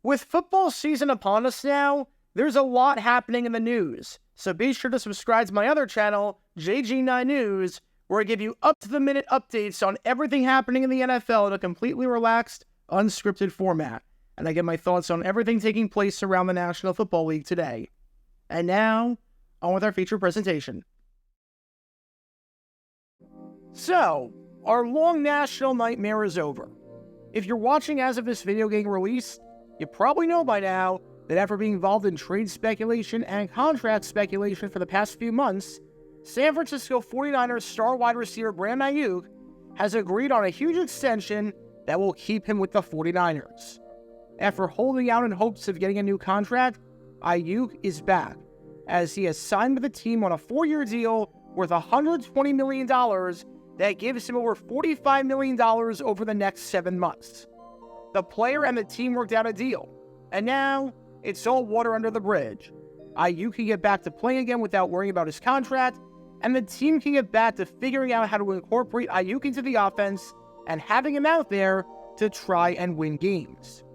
With football season upon us now, there's a lot happening in the news, so be sure to subscribe to my other channel, JG9 News, where I give you up-to-the-minute updates on everything happening in the NFL in a completely relaxed, unscripted format, and I give my thoughts on everything taking place around the National Football League today. And now, on with our feature presentation. So, our long national nightmare is over. If you're watching as of this video getting released, you probably know by now that after being involved in trade speculation and contract speculation for the past few months, San Francisco 49ers star wide receiver Brandon Ayuk has agreed on a huge extension that will keep him with the 49ers. After holding out in hopes of getting a new contract, Ayuk is back, as he has signed with the team on a 4-year deal worth $120 million that gives him over $45 million over the next 7 months. The player and the team worked out a deal, and now it's all water under the bridge. Ayuk can get back to playing again without worrying about his contract, and the team can get back to figuring out how to incorporate Ayuk into the offense and having him out there to try and win games.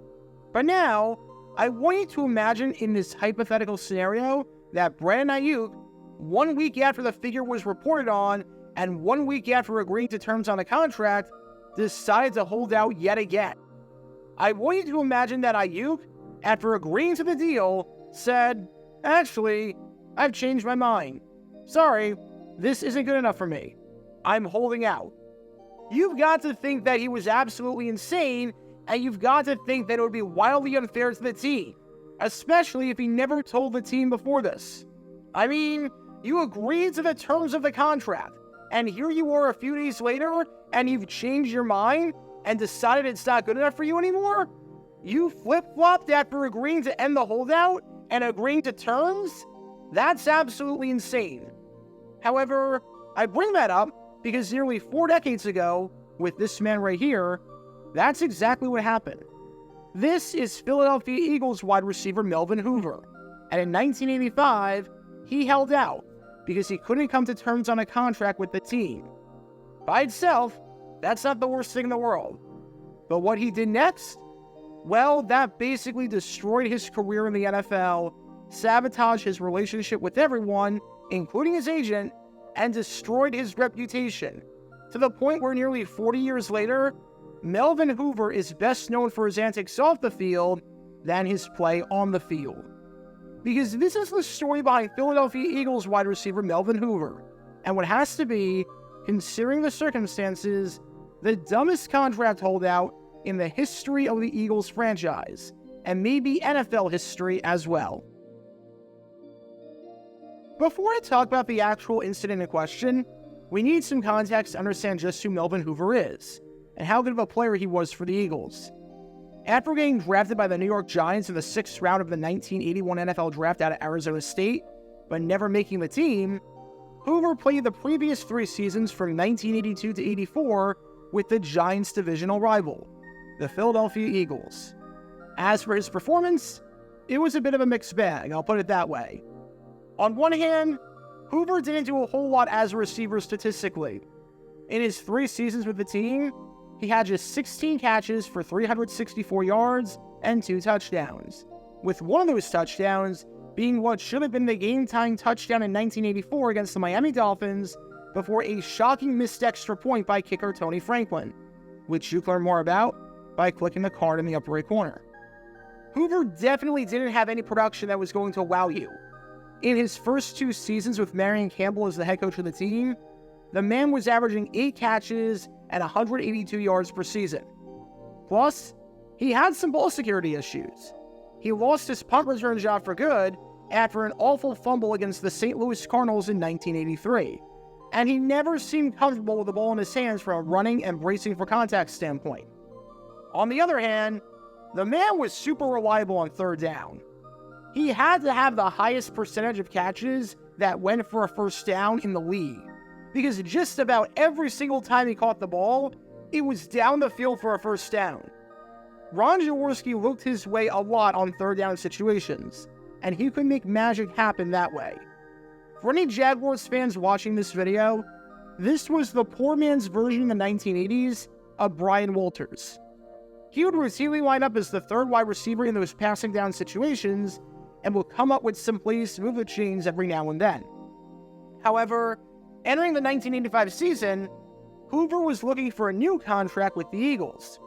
But now, I want you to imagine in this hypothetical scenario that Brandon Ayuk, 1 week after the figure was reported on, and 1 week after agreeing to terms on a contract, decided to hold out yet again. I want you to imagine that Ayuk, after agreeing to the deal, said, "Actually, I've changed my mind. Sorry, this isn't good enough for me. I'm holding out." You've got to think that he was absolutely insane, and you've got to think that it would be wildly unfair to the team, especially if he never told the team before this. I mean, you agreed to the terms of the contract, and here you are a few days later, and you've changed your mind and decided it's not good enough for you anymore? You flip-flopped after agreeing to end the holdout and agreeing to terms? That's absolutely insane. However, I bring that up because nearly 4 decades ago, with this man right here, that's exactly what happened. This is Philadelphia Eagles wide receiver Melvin Hoover, and in 1985, he held out because he couldn't come to terms on a contract with the team. By itself, that's not the worst thing in the world. But what he did next? Well, that basically destroyed his career in the NFL, sabotaged his relationship with everyone, including his agent, and destroyed his reputation, to the point where nearly 40 years later, Melvin Hoover is best known for his antics off the field than his play on the field. Because this is the story behind Philadelphia Eagles wide receiver Melvin Hoover, and what has to be, considering the circumstances, the dumbest contract holdout in the history of the Eagles franchise, and maybe NFL history as well. Before I talk about the actual incident in question, we need some context to understand just who Melvin Hoover is, and how good of a player he was for the Eagles. After getting drafted by the New York Giants in the 6th round of the 1981 NFL Draft out of Arizona State, but never making the team, Hoover played the previous 3 seasons from 1982 to 84 with the Giants' divisional rival, the Philadelphia Eagles. As for his performance, it was a bit of a mixed bag, I'll put it that way. On one hand, Hoover didn't do a whole lot as a receiver statistically. In his 3 seasons with the team, he had just 16 catches for 364 yards and 2 touchdowns, with one of those touchdowns being what should have been the game-tying touchdown in 1984 against the Miami Dolphins before a shocking missed extra point by kicker Tony Franklin, which you can learn more about by clicking the card in the upper right corner. Hoover definitely didn't have any production that was going to wow you. In his first 2 seasons with Marion Campbell as the head coach of the team, the man was averaging 8 catches and 182 yards per season. Plus, he had some ball security issues. He lost his punt return job for good after an awful fumble against the St. Louis Cardinals in 1983, and he never seemed comfortable with the ball in his hands from a running and bracing for contact standpoint. On the other hand, the man was super reliable on 3rd down. He had to have the highest percentage of catches that went for a first down in the league, because just about every single time he caught the ball, it was down the field for a first down. Ron Jaworski looked his way a lot on 3rd down situations, and he could make magic happen that way. For any Jaguars fans watching this video, this was the poor man's version in the 1980s of Brian Walters. he would routinely line up as the third wide receiver in those passing down situations and would come up with some plays to move the chains every now and then. However, entering the 1985 season, Hoover was looking for a new contract with the Eagles.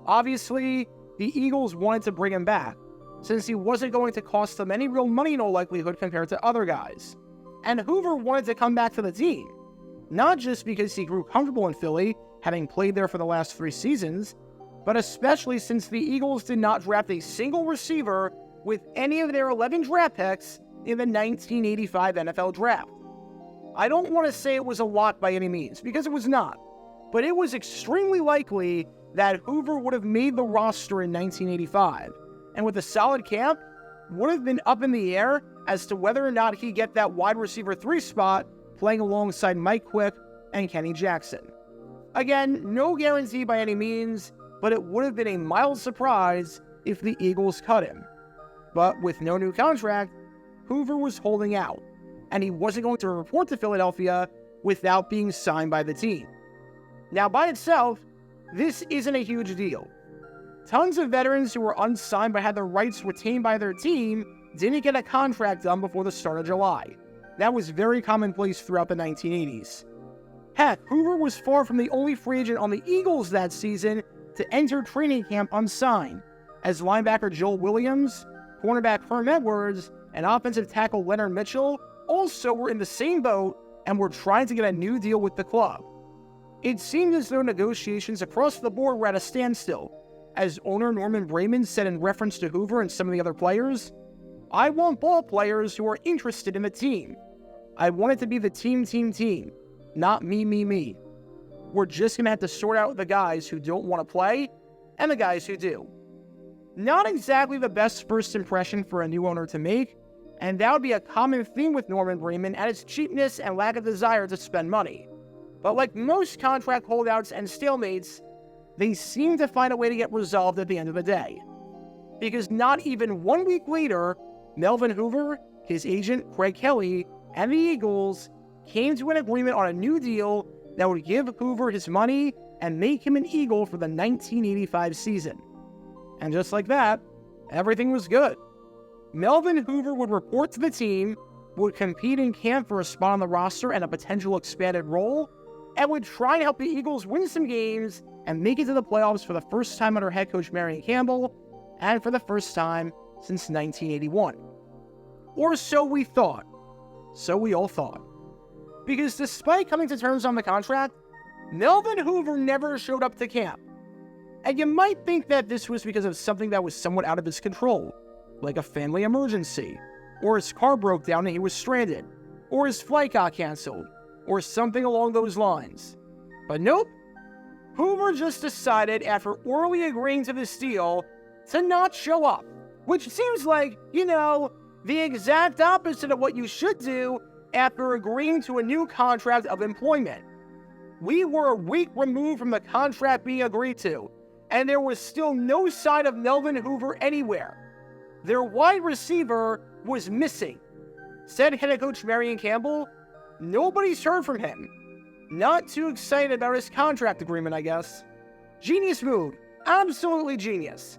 Obviously, the Eagles wanted to bring him back, since he wasn't going to cost them any real money in all likelihood compared to other guys. And Hoover wanted to come back to the team, not just because he grew comfortable in Philly, having played there for the last 3 seasons, but especially since the Eagles did not draft a single receiver with any of their 11 draft picks in the 1985 NFL Draft. I don't want to say it was a lock by any means, because it was not, but it was extremely likely that Hoover would have made the roster in 1985, and with a solid camp, would have been up in the air as to whether or not he'd get that wide receiver 3 spot playing alongside Mike Quick and Kenny Jackson. Again, no guarantee by any means, but it would have been a mild surprise if the Eagles cut him. But with no new contract, Hoover was holding out, and he wasn't going to report to Philadelphia without being signed by the team. Now, by itself, this isn't a huge deal. Tons of veterans who were unsigned but had their rights retained by their team didn't get a contract done before the start of July. That was very commonplace throughout the 1980s. Heck, Hoover was far from the only free agent on the Eagles that season to enter training camp unsigned, as linebacker Joel Williams, cornerback Herm Edwards, and offensive tackle Leonard Mitchell also were in the same boat and were trying to get a new deal with the club. It seemed as though negotiations across the board were at a standstill, as owner Norman Brayman said in reference to Hoover and some of the other players, "I want ball players who are interested in the team. I want it to be the team, not me. We're just going to have to sort out the guys who don't want to play and the guys who do." Not exactly the best first impression for a new owner to make, and that would be a common theme with Norman Brayman and his cheapness and lack of desire to spend money. But like most contract holdouts and stalemates, they seem to find a way to get resolved at the end of the day. Because not even 1 week later, Melvin Hoover, his agent Craig Kelly, and the Eagles came to an agreement on a new deal that would give Hoover his money and make him an Eagle for the 1985 season. And just like that, everything was good. Melvin Hoover would report to the team, would compete in camp for a spot on the roster and a potential expanded role, and would try and help the Eagles win some games and make it to the playoffs for the first time under head coach Marion Campbell, and for the first time since 1981. Or so we thought. So we all thought. Because despite coming to terms on the contract, Melvin Hoover never showed up to camp. And you might think that this was because of something that was somewhat out of his control, like a family emergency, or his car broke down and he was stranded, or his flight got canceled, or something along those lines. But nope, Hoover just decided after orally agreeing to this deal to not show up, which seems like, the exact opposite of what you should do after agreeing to a new contract of employment. We were a week removed from the contract being agreed to, and there was still no sign of Melvin Hoover anywhere. Their wide receiver was missing. Said head coach Marion Campbell, nobody's heard from him. Not too excited about his contract agreement, I guess. Genius move. Absolutely genius.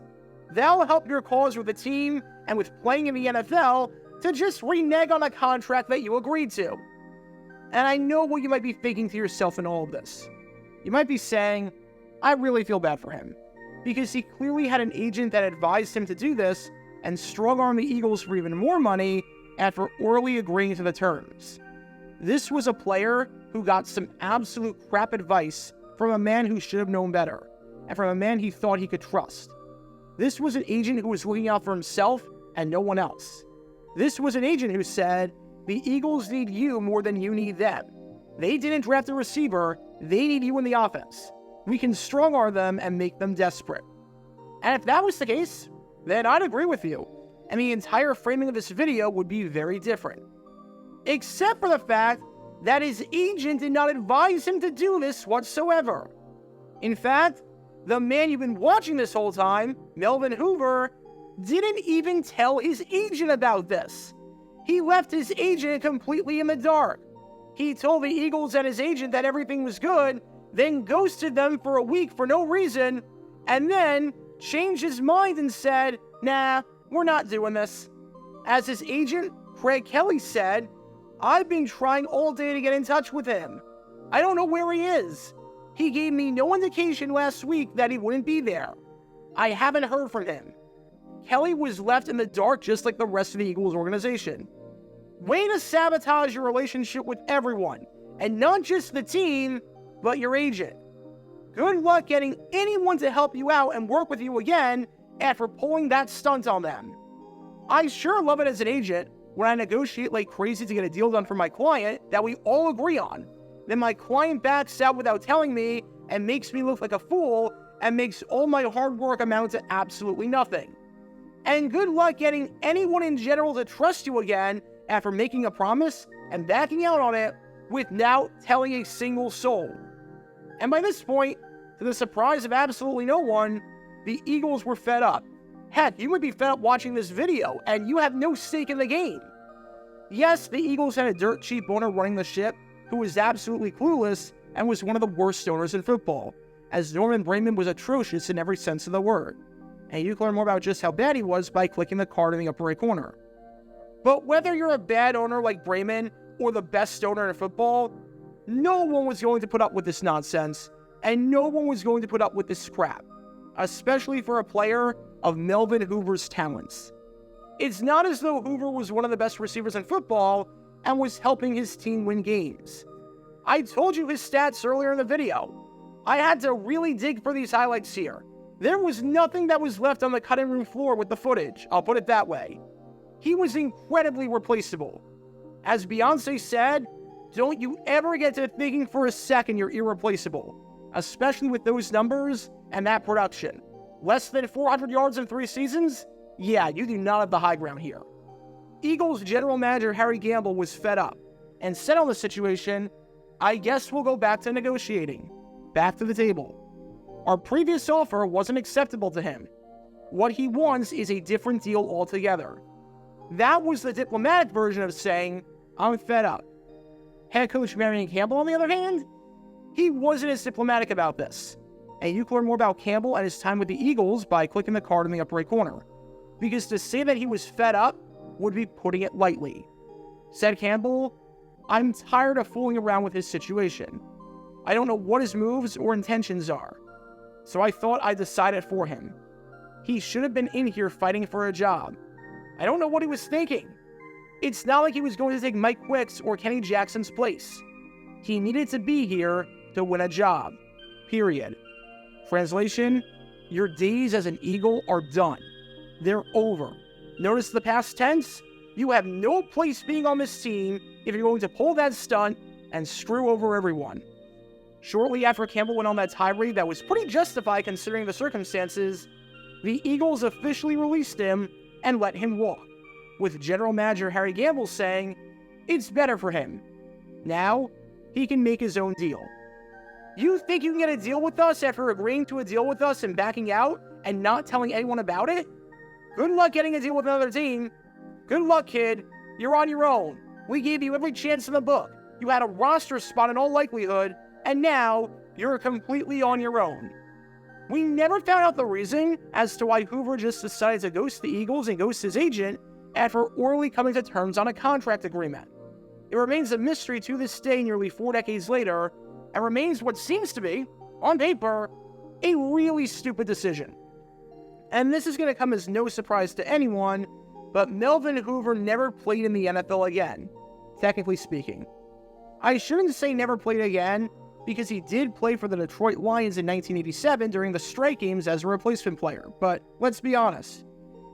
That'll help your cause with the team and with playing in the NFL to just renege on a contract that you agreed to. And I know what you might be thinking to yourself in all of this. You might be saying, I really feel bad for him, because he clearly had an agent that advised him to do this and strong-armed the Eagles for even more money after orally agreeing to the terms. This was a player who got some absolute crap advice from a man who should have known better, and from a man he thought he could trust. This was an agent who was looking out for himself and no one else. This was an agent who said, the Eagles need you more than you need them. They didn't draft a receiver, they need you in the offense. We can strong-arm them and make them desperate. And if that was the case, then I'd agree with you, and the entire framing of this video would be very different. Except for the fact that his agent did not advise him to do this whatsoever. In fact, the man you've been watching this whole time, Melvin Hoover, didn't even tell his agent about this. He left his agent completely in the dark. He told the Eagles and his agent that everything was good, then ghosted them for a week for no reason, and then changed his mind and said, "Nah, we're not doing this." As his agent, Craig Kelly, said, "I've been trying all day to get in touch with him. I don't know where he is. He gave me no indication last week that he wouldn't be there. I haven't heard from him." Kelly was left in the dark just like the rest of the Eagles organization. Way to sabotage your relationship with everyone, and not just the team, but your agent. Good luck getting anyone to help you out and work with you again after pulling that stunt on them. I sure love it as an agent when I negotiate like crazy to get a deal done for my client that we all agree on. Then my client backs out without telling me and makes me look like a fool and makes all my hard work amount to absolutely nothing. And good luck getting anyone in general to trust you again after making a promise and backing out on it without telling a single soul. And by this point, to the surprise of absolutely no one, the Eagles were fed up. Heck, you would be fed up watching this video, and you have no stake in the game. Yes, the Eagles had a dirt cheap owner running the ship who was absolutely clueless and was one of the worst owners in football, as Norman Brayman was atrocious in every sense of the word. And you can learn more about just how bad he was by clicking the card in the upper right corner. But whether you're a bad owner like Brayman or the best owner in football, no one was going to put up with this nonsense, and no one was going to put up with this crap, especially for a player of Melvin Hoover's talents. It's not as though Hoover was one of the best receivers in football and was helping his team win games. I told you his stats earlier in the video. I had to really dig for these highlights here. There was nothing that was left on the cutting room floor with the footage, I'll put it that way. He was incredibly replaceable. As Beyonce said, don't you ever get to thinking for a second you're irreplaceable, especially with those numbers and that production. Less than 400 yards in 3 seasons? Yeah, you do not have the high ground here. Eagles general manager Harry Gamble was fed up and said on the situation, "I guess we'll go back to negotiating. Back to the table. Our previous offer wasn't acceptable to him. What he wants is a different deal altogether." That was the diplomatic version of saying, "I'm fed up." Head coach Marion Campbell, on the other hand, he wasn't as diplomatic about this. And you can learn more about Campbell and his time with the Eagles by clicking the card in the upper right corner. Because to say that he was fed up would be putting it lightly. Said Campbell, "I'm tired of fooling around with his situation. I don't know what his moves or intentions are. So I thought I'd decide it for him. He should have been in here fighting for a job. I don't know what he was thinking. It's not like he was going to take Mike Quick's or Kenny Jackson's place. He needed to be here to win a job. Period." Translation, your days as an Eagle are done. They're over. Notice the past tense? You have no place being on this team if you're going to pull that stunt and screw over everyone. Shortly after Campbell went on that tirade that was pretty justified considering the circumstances, the Eagles officially released him and let him walk, with general manager Harry Gamble saying, "It's better for him. Now, he can make his own deal." You think you can get a deal with us after agreeing to a deal with us and backing out and not telling anyone about it? Good luck getting a deal with another team. Good luck, kid. You're on your own. We gave you every chance in the book. You had a roster spot in all likelihood, and now you're completely on your own. We never found out the reason as to why Hoover just decided to ghost the Eagles and ghost his agent after orally coming to terms on a contract agreement. It remains a mystery to this day nearly 4 decades later, and remains what seems to be, on paper, a really stupid decision. And this is going to come as no surprise to anyone, but Melvin Hoover never played in the NFL again, technically speaking. I shouldn't say never played again, because he did play for the Detroit Lions in 1987 during the strike games as a replacement player, but let's be honest.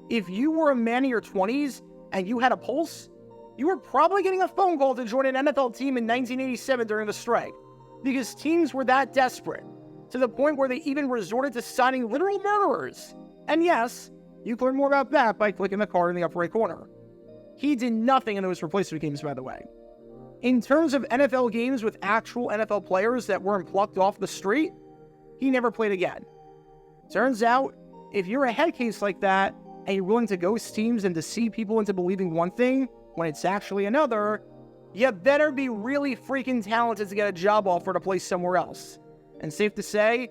If you were a man in your 20s and you had a pulse, you were probably getting a phone call to join an NFL team in 1987 during the strike, because teams were that desperate, to the point where they even resorted to signing literal murderers. And yes, you can learn more about that by clicking the card in the upper right corner. He did nothing in those replacement games, by the way. In terms of NFL games with actual NFL players that weren't plucked off the street, he never played again. Turns out, if you're a head case like that, and you're willing to ghost teams and deceive people into believing one thing when it's actually another, you better be really freaking talented to get a job offer to play somewhere else. And safe to say,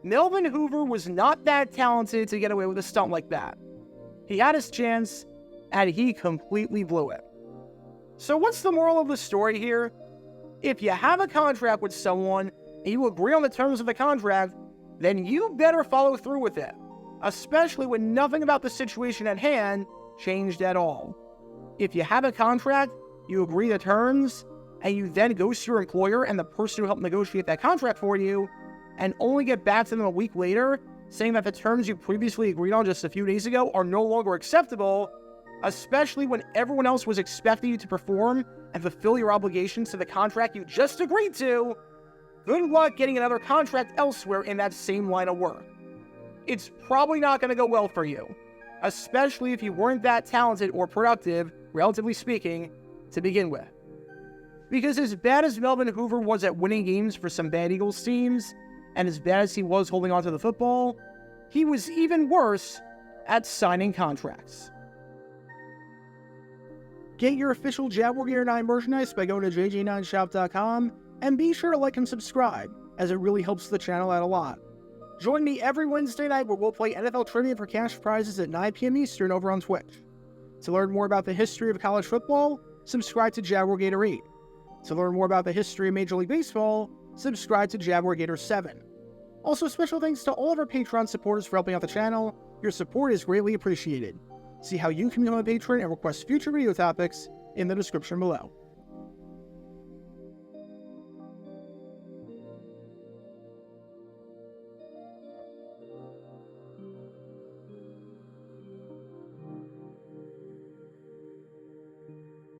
Melvin Hoover was not that talented to get away with a stunt like that. He had his chance, and he completely blew it. So what's the moral of the story here? If you have a contract with someone, and you agree on the terms of the contract, then you better follow through with it, especially when nothing about the situation at hand changed at all. If you have a contract, you agree to terms, and you then ghost your employer and the person who helped negotiate that contract for you, and only get back to them a week later, saying that the terms you previously agreed on just a few days ago are no longer acceptable, especially when everyone else was expecting you to perform and fulfill your obligations to the contract you just agreed to, good luck getting another contract elsewhere in that same line of work. It's probably not going to go well for you, especially if you weren't that talented or productive, relatively speaking, to begin with. Because as bad as Melvin Hoover was at winning games for some bad Eagles teams, and as bad as he was holding on to the football, he was even worse at signing contracts. Get your official Jaguar Gator 9 merchandise by going to jj9shop.com, and be sure to like and subscribe, as it really helps the channel out a lot. Join me every Wednesday night where we'll play NFL Trivia for cash prizes at 9 p.m. Eastern over on Twitch. To learn more about the history of college football, subscribe to Jaguar Gator 8. To learn more about the history of Major League Baseball, subscribe to Jaguar Gator 7. Also, special thanks to all of our Patreon supporters for helping out the channel. Your support is greatly appreciated. See how you can become a patron and request future video topics in the description below.